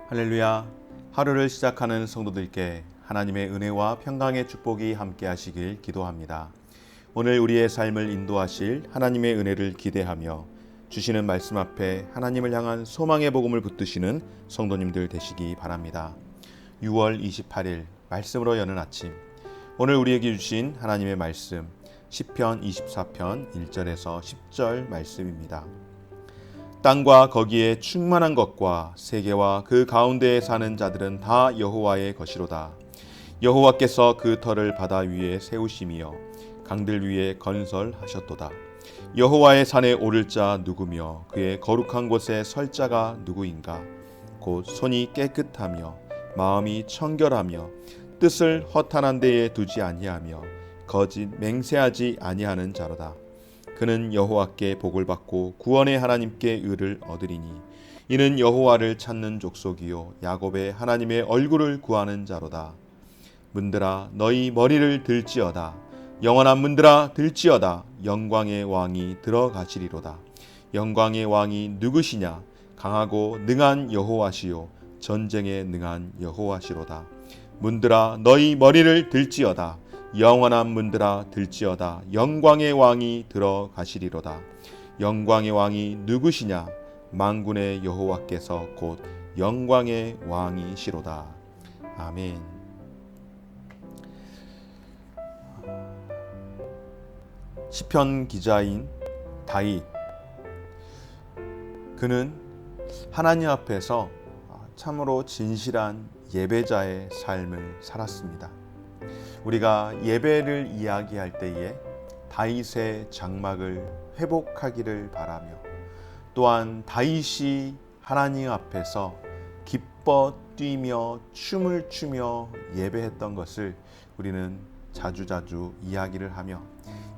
할렐루야. 하루를 시작하는 성도들께 하나님의 은혜와 평강의 축복이 함께 하시길 기도합니다. 오늘 우리의 삶을 인도하실 하나님의 은혜를 기대하며 주시는 말씀 앞에 하나님을 향한 소망의 복음을 붙드시는 성도님들 되시기 바랍니다. 6월 28일 말씀으로 여는 아침, 오늘 우리에게 주신 하나님의 말씀 시편 24편 1절에서 10절 말씀입니다. 땅과 거기에 충만한 것과 세계와 그 가운데에 사는 자들은 다 여호와의 것이로다. 여호와께서 그 터를 바다 위에 세우시며 강들 위에 건설하셨도다. 여호와의 산에 오를 자 누구며 그의 거룩한 곳에 설 자가 누구인가? 곧 손이 깨끗하며 마음이 청결하며 뜻을 허탄한 데에 두지 아니하며 거짓 맹세하지 아니하는 자로다. 그는 여호와께 복을 받고 구원의 하나님께 의를 얻으리니 이는 여호와를 찾는 족속이요 야곱의 하나님의 얼굴을 구하는 자로다. 문들아 너희 머리를 들지어다. 영원한 문들아 들지어다. 영광의 왕이 들어가시리로다. 영광의 왕이 누구시냐? 강하고 능한 여호와시요 전쟁에 능한 여호와시로다. 문들아 너희 머리를 들지어다. 영원한 문들아 들지어다. 영광의 왕이 들어가시리로다. 영광의 왕이 누구시냐? 만군의 여호와께서 곧 영광의 왕이시로다. 아멘. 시편 기자인 다윗, 그는 하나님 앞에서 참으로 진실한 예배자의 삶을 살았습니다. 우리가 예배를 이야기할 때에 다윗의 장막을 회복하기를 바라며, 또한 다윗이 하나님 앞에서 기뻐 뛰며 춤을 추며 예배했던 것을 우리는 자주자주 이야기를 하며,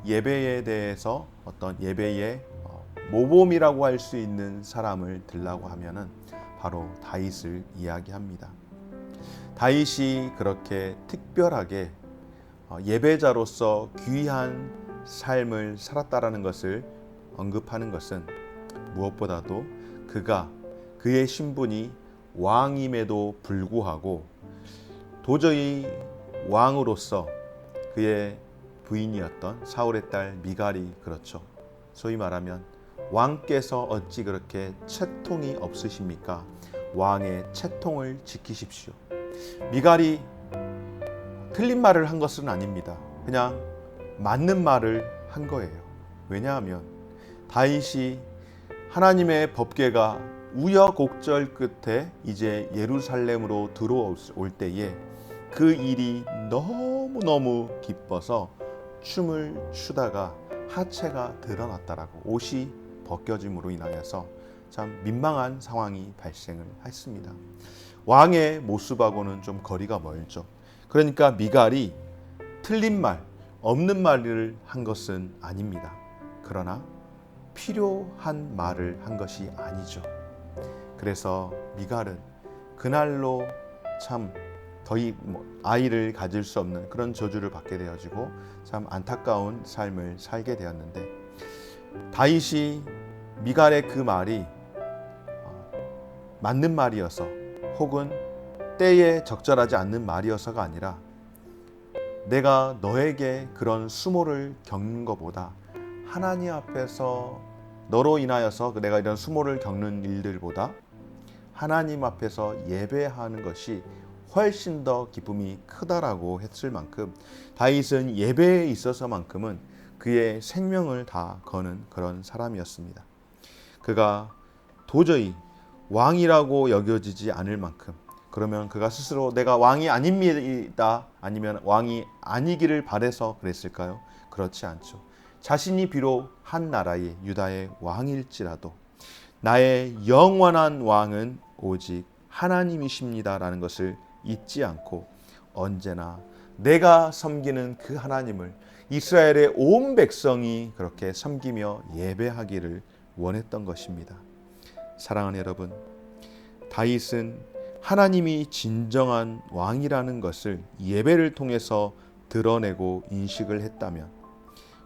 예배에 대해서 어떤 예배의 모범이라고 할 수 있는 사람을 들라고 하면은 바로 다윗을 이야기합니다. 다윗이 그렇게 특별하게 예배자로서 귀한 삶을 살았다라는 것을 언급하는 것은 무엇보다도 그의 신분이 왕임에도 불구하고 도저히 왕으로서 그의 부인이었던 사울의 딸 미갈이, 그렇죠. 소위 말하면 왕께서 어찌 그렇게 채통이 없으십니까? 왕의 채통을 지키십시오. 미갈이 틀린 말을 한 것은 아닙니다. 그냥 맞는 말을 한 거예요. 왜냐하면 다윗이 하나님의 법궤가 우여곡절 끝에 이제 예루살렘으로 들어올 때에 그 일이 너무너무 기뻐서 춤을 추다가 하체가 드러났다라고, 옷이 벗겨짐으로 인하여서 참 민망한 상황이 발생을 했습니다. 왕의 모습하고는 좀 거리가 멀죠. 그러니까 미갈이 틀린 말, 없는 말을 한 것은 아닙니다. 그러나 필요한 말을 한 것이 아니죠. 그래서 미갈은 그날로 참 더이 아이를 가질 수 없는 그런 저주를 받게 되어지고 참 안타까운 삶을 살게 되었는데, 다윗이 미갈의 그 말이 맞는 말이어서 혹은 때에 적절하지 않는 말이어서가 아니라, 내가 너에게 그런 수모를 겪는 것보다 하나님 앞에서 너로 인하여서 내가 이런 수모를 겪는 일들보다 하나님 앞에서 예배하는 것이 훨씬 더 기쁨이 크다라고 했을 만큼, 다윗은 예배에 있어서만큼은 그의 생명을 다 거는 그런 사람이었습니다. 그가 도저히 왕이라고 여겨지지 않을 만큼, 그러면 그가 스스로 내가 왕이 아닙니다, 아니면 왕이 아니기를 바래서 그랬을까요? 그렇지 않죠. 자신이 비록 한 나라의 유다의 왕일지라도 나의 영원한 왕은 오직 하나님이십니다라는 것을 잊지 않고 언제나 내가 섬기는 그 하나님을 이스라엘의 온 백성이 그렇게 섬기며 예배하기를 원했던 것입니다. 사랑하는 여러분, 다윗은 하나님이 진정한 왕이라는 것을 예배를 통해서 드러내고 인식을 했다면,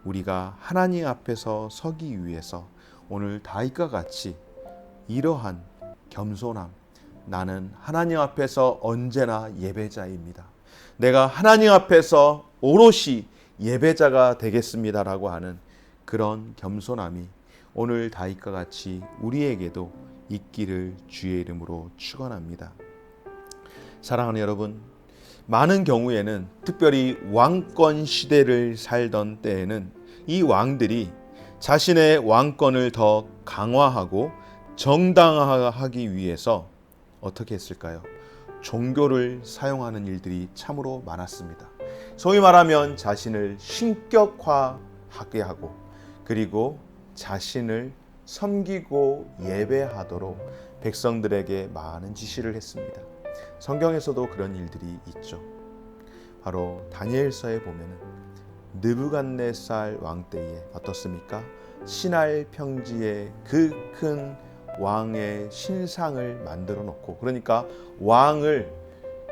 우리가 하나님 앞에서 서기 위해서 오늘 다윗과 같이 이러한 겸손함, 나는 하나님 앞에서 언제나 예배자입니다. 내가 하나님 앞에서 오롯이 예배자가 되겠습니다라고 하는 그런 겸손함이 오늘 다윗과 같이 우리에게도 있기를 주의 이름으로 축원합니다. 사랑하는 여러분, 많은 경우에는 특별히 왕권 시대를 살던 때에는 이 왕들이 자신의 왕권을 더 강화하고 정당화하기 위해서 어떻게 했을까요? 종교를 사용하는 일들이 참으로 많았습니다. 소위 말하면 자신을 신격화하게 하고 그리고 자신을 섬기고 예배하도록 백성들에게 많은 지시를 했습니다. 성경에서도 그런 일들이 있죠. 바로 다니엘서에 보면은 느부갓네살 왕 때에 어떻습니까? 신할 평지에 그 큰 왕의 신상을 만들어 놓고, 그러니까 왕을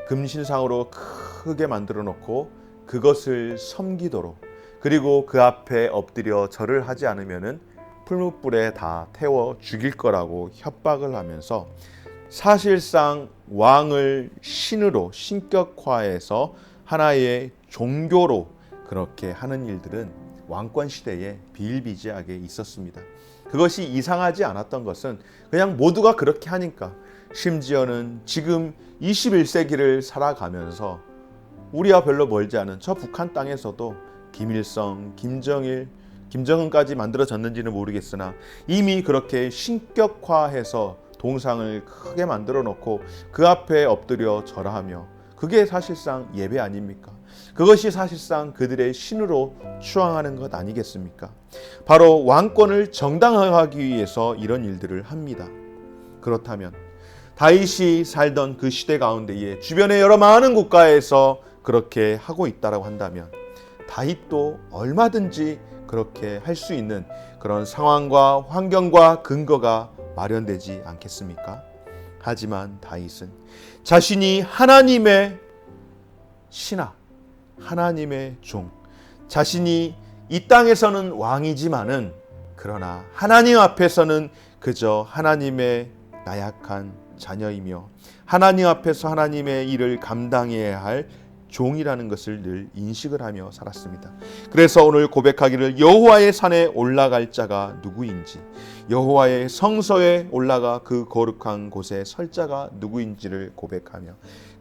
금신상으로 크게 만들어 놓고 그것을 섬기도록, 그리고 그 앞에 엎드려 절을 하지 않으면은 풀무불에 다 태워 죽일 거라고 협박을 하면서 사실상 왕을 신으로 신격화해서 하나의 종교로 그렇게 하는 일들은 왕권 시대에 비일비재하게 있었습니다. 그것이 이상하지 않았던 것은 그냥 모두가 그렇게 하니까, 심지어는 지금 21세기를 살아가면서 우리와 별로 멀지 않은 저 북한 땅에서도 김일성, 김정일, 김정은까지 만들어졌는지는 모르겠으나 이미 그렇게 신격화해서 동상을 크게 만들어 놓고 그 앞에 엎드려 절하며, 그게 사실상 예배 아닙니까? 그것이 사실상 그들의 신으로 추앙하는 것 아니겠습니까? 바로 왕권을 정당화하기 위해서 이런 일들을 합니다. 그렇다면 다윗이 살던 그 시대 가운데에 주변의 여러 많은 국가에서 그렇게 하고 있다고 한다면 다윗도 얼마든지 그렇게 할 수 있는 그런 상황과 환경과 근거가 마련되지 않겠습니까? 하지만 다윗은 자신이 하나님의 신하, 하나님의 종, 자신이 이 땅에서는 왕이지만은 그러나 하나님 앞에서는 그저 하나님의 나약한 자녀이며 하나님 앞에서 하나님의 일을 감당해야 할 종이라는 것을 늘 인식을 하며 살았습니다. 그래서 오늘 고백하기를 여호와의 산에 올라갈 자가 누구인지, 여호와의 성소에 올라가 그 거룩한 곳에 설 자가 누구인지를 고백하며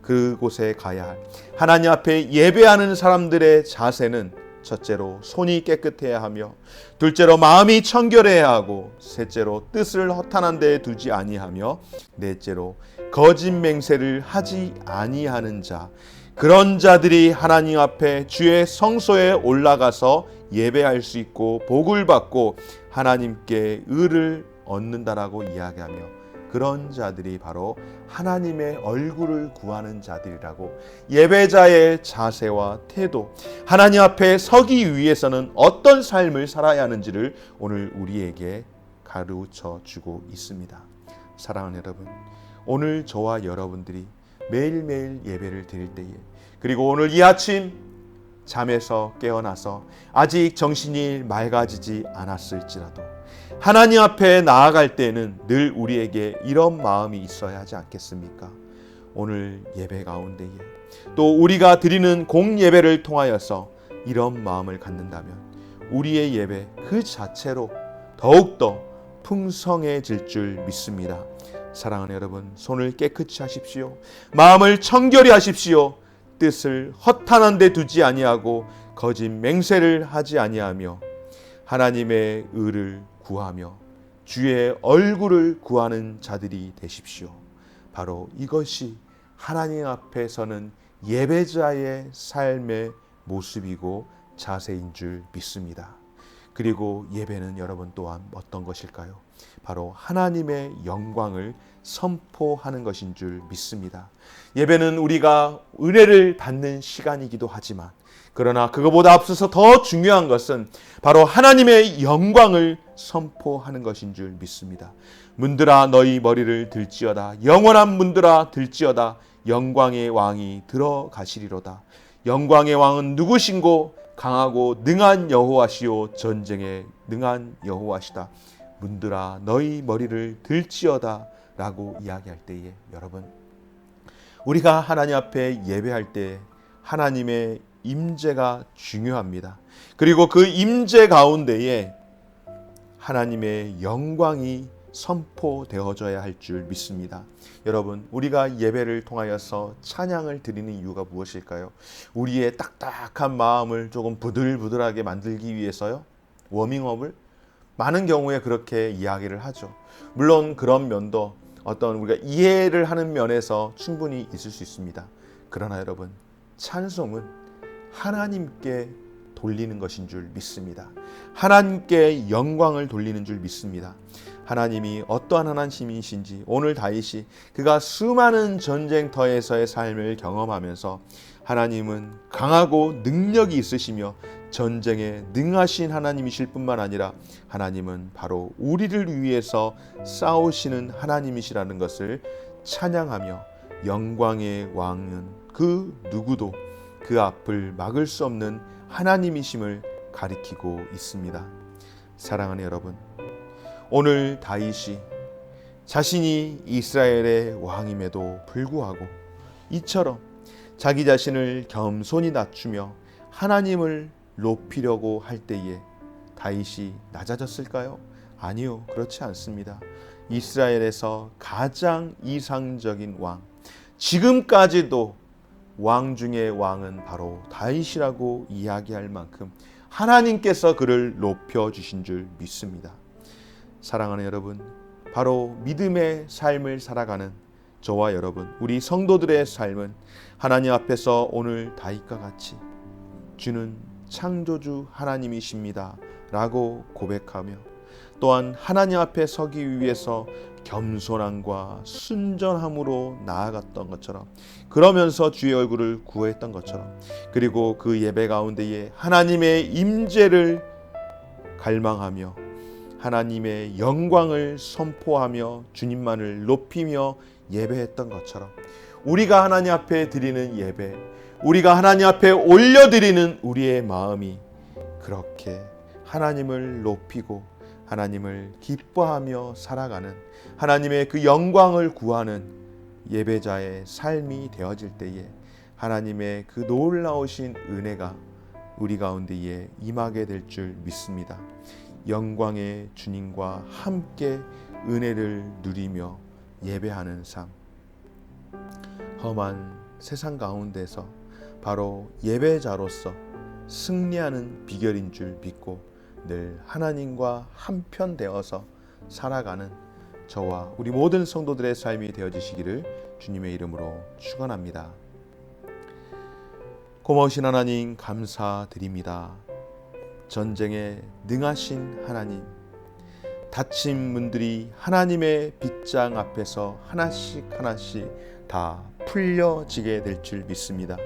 그곳에 가야 할 하나님 앞에 예배하는 사람들의 자세는 첫째로 손이 깨끗해야 하며, 둘째로 마음이 청결해야 하고, 셋째로 뜻을 허탄한 데 두지 아니하며, 넷째로 거짓 맹세를 하지 아니하는 자, 그런 자들이 하나님 앞에 주의 성소에 올라가서 예배할 수 있고 복을 받고 하나님께 의를 얻는다라고 이야기하며, 그런 자들이 바로 하나님의 얼굴을 구하는 자들이라고, 예배자의 자세와 태도, 하나님 앞에 서기 위해서는 어떤 삶을 살아야 하는지를 오늘 우리에게 가르쳐 주고 있습니다. 사랑하는 여러분, 오늘 저와 여러분들이 매일매일 예배를 드릴 때에, 그리고 오늘 이 아침 잠에서 깨어나서 아직 정신이 맑아지지 않았을지라도 하나님 앞에 나아갈 때는 늘 우리에게 이런 마음이 있어야 하지 않겠습니까? 오늘 예배 가운데에 또 우리가 드리는 공예배를 통하여서 이런 마음을 갖는다면 우리의 예배 그 자체로 더욱더 풍성해질 줄 믿습니다. 사랑하는 여러분, 손을 깨끗이 하십시오. 마음을 청결히 하십시오. 뜻을 허탄한 데 두지 아니하고 거짓 맹세를 하지 아니하며 하나님의 의를 구하며 주의 얼굴을 구하는 자들이 되십시오. 바로 이것이 하나님 앞에 서는 예배자의 삶의 모습이고 자세인 줄 믿습니다. 그리고 예배는 여러분 또한 어떤 것일까요? 바로 하나님의 영광을 선포하는 것인 줄 믿습니다. 예배는 우리가 은혜를 받는 시간이기도 하지만, 그러나 그것보다 앞서서 더 중요한 것은 바로 하나님의 영광을 선포하는 것인 줄 믿습니다. 문들아 너희 머리를 들지어다. 영원한 문들아 들지어다. 영광의 왕이 들어가시리로다. 영광의 왕은 누구신고? 강하고 능한 여호와시오. 전쟁에 능한 여호와시다. 문들아 너희 머리를 들지어다 라고 이야기할 때에 여러분, 우리가 하나님 앞에 예배할 때 하나님의 임재가 중요합니다. 그리고 그 임재 가운데에 하나님의 영광이 선포되어져야 할 줄 믿습니다. 여러분, 우리가 예배를 통하여서 찬양을 드리는 이유가 무엇일까요? 우리의 딱딱한 마음을 조금 부들부들하게 만들기 위해서요? 워밍업을? 많은 경우에 그렇게 이야기를 하죠. 물론 그런 면도 어떤 우리가 이해를 하는 면에서 충분히 있을 수 있습니다. 그러나 여러분, 찬송은 하나님께 돌리는 것인 줄 믿습니다. 하나님께 영광을 돌리는 줄 믿습니다. 하나님이 어떠한 하나님이신지 오늘 다윗이 그가 수많은 전쟁터에서의 삶을 경험하면서 하나님은 강하고 능력이 있으시며 전쟁에 능하신 하나님이실 뿐만 아니라 하나님은 바로 우리를 위해서 싸우시는 하나님이시라는 것을 찬양하며 영광의 왕은 그 누구도 그 앞을 막을 수 없는 하나님이심을 가리키고 있습니다. 사랑하는 여러분, 오늘 다윗이 자신이 이스라엘의 왕임에도 불구하고 이처럼 자기 자신을 겸손히 낮추며 하나님을 높이려고 할 때에 다윗이 낮아졌을까요? 아니요, 그렇지 않습니다. 이스라엘에서 가장 이상적인 왕, 지금까지도 왕 중의 왕은 바로 다윗이라고 이야기할 만큼 하나님께서 그를 높여주신 줄 믿습니다. 사랑하는 여러분, 바로 믿음의 삶을 살아가는 저와 여러분, 우리 성도들의 삶은 하나님 앞에서 오늘 다윗과 같이 주는 창조주 하나님이십니다 라고 고백하며 또한 하나님 앞에 서기 위해서 겸손함과 순전함으로 나아갔던 것처럼, 그러면서 주의 얼굴을 구했던 것처럼, 그리고 그 예배 가운데에 하나님의 임재를 갈망하며 하나님의 영광을 선포하며 주님만을 높이며 예배했던 것처럼 우리가 하나님 앞에 드리는 예배, 우리가 하나님 앞에 올려드리는 우리의 마음이 그렇게 하나님을 높이고 하나님을 기뻐하며 살아가는 하나님의 그 영광을 구하는 예배자의 삶이 되어질 때에 하나님의 그 놀라우신 은혜가 우리 가운데에 임하게 될 줄 믿습니다. 영광의 주님과 함께 은혜를 누리며 예배하는 삶, 험한 세상 가운데서 바로 예배자로서 승리하는 비결인 줄 믿고 늘 하나님과 한편 되어서 살아가는 저와 우리 모든 성도들의 삶이 되어지시기를 주님의 이름으로 축원합니다. 고마우신 하나님 감사드립니다. 전쟁에 능하신 하나님, 닫힌 문들이 하나님의 빗장 앞에서 하나씩 하나씩 다 풀려지게 될 줄 믿습니다.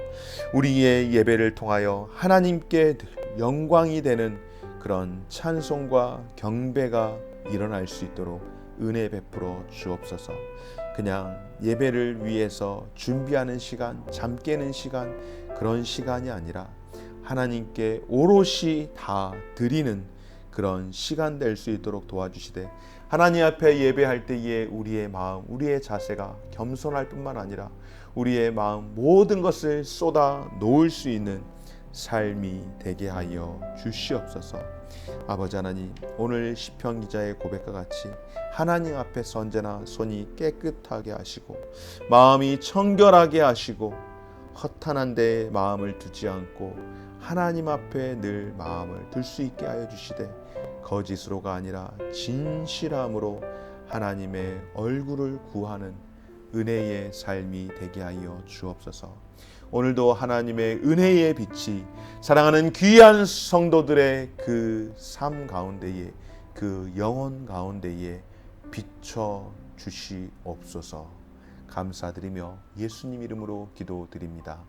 우리의 예배를 통하여 하나님께 영광이 되는 그런 찬송과 경배가 일어날 수 있도록 은혜 베풀어 주옵소서. 그냥 예배를 위해서 준비하는 시간, 잠 깨는 시간, 그런 시간이 아니라 하나님께 오롯이 다 드리는 그런 시간 될 수 있도록 도와주시되, 하나님 앞에 예배할 때에 우리의 마음, 우리의 자세가 겸손할 뿐만 아니라 우리의 마음 모든 것을 쏟아 놓을 수 있는 삶이 되게 하여 주시옵소서. 아버지 하나님, 오늘 시편 기자의 고백과 같이 하나님 앞에서 언제나 손이 깨끗하게 하시고 마음이 청결하게 하시고 허탄한 데에 마음을 두지 않고 하나님 앞에 늘 마음을 둘 수 있게 하여 주시되, 거짓으로가 아니라 진실함으로 하나님의 얼굴을 구하는 은혜의 삶이 되게 하여 주옵소서. 오늘도 하나님의 은혜의 빛이 사랑하는 귀한 성도들의 그 삶 가운데에, 그 영혼 가운데에 비춰 주시옵소서. 감사드리며 예수님 이름으로 기도드립니다.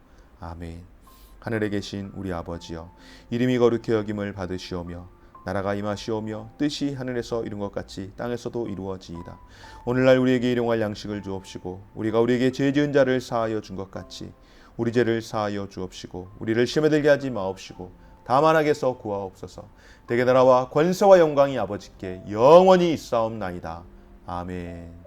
아멘. 하늘에 계신 우리 아버지여, 이름이 거룩히 여김을 받으시오며 나라가 임하시오며 뜻이 하늘에서 이룬 것 같이 땅에서도 이루어지이다. 오늘날 우리에게 일용할 양식을 주옵시고 우리가 우리에게 죄 지은 자를 사하여 준 것 같이 우리 죄를 사하여 주옵시고 우리를 시험에 들게 하지 마옵시고 다만 악에서 구하옵소서. 대개 나라와 권세와 영광이 아버지께 영원히 있사옵나이다. 아멘.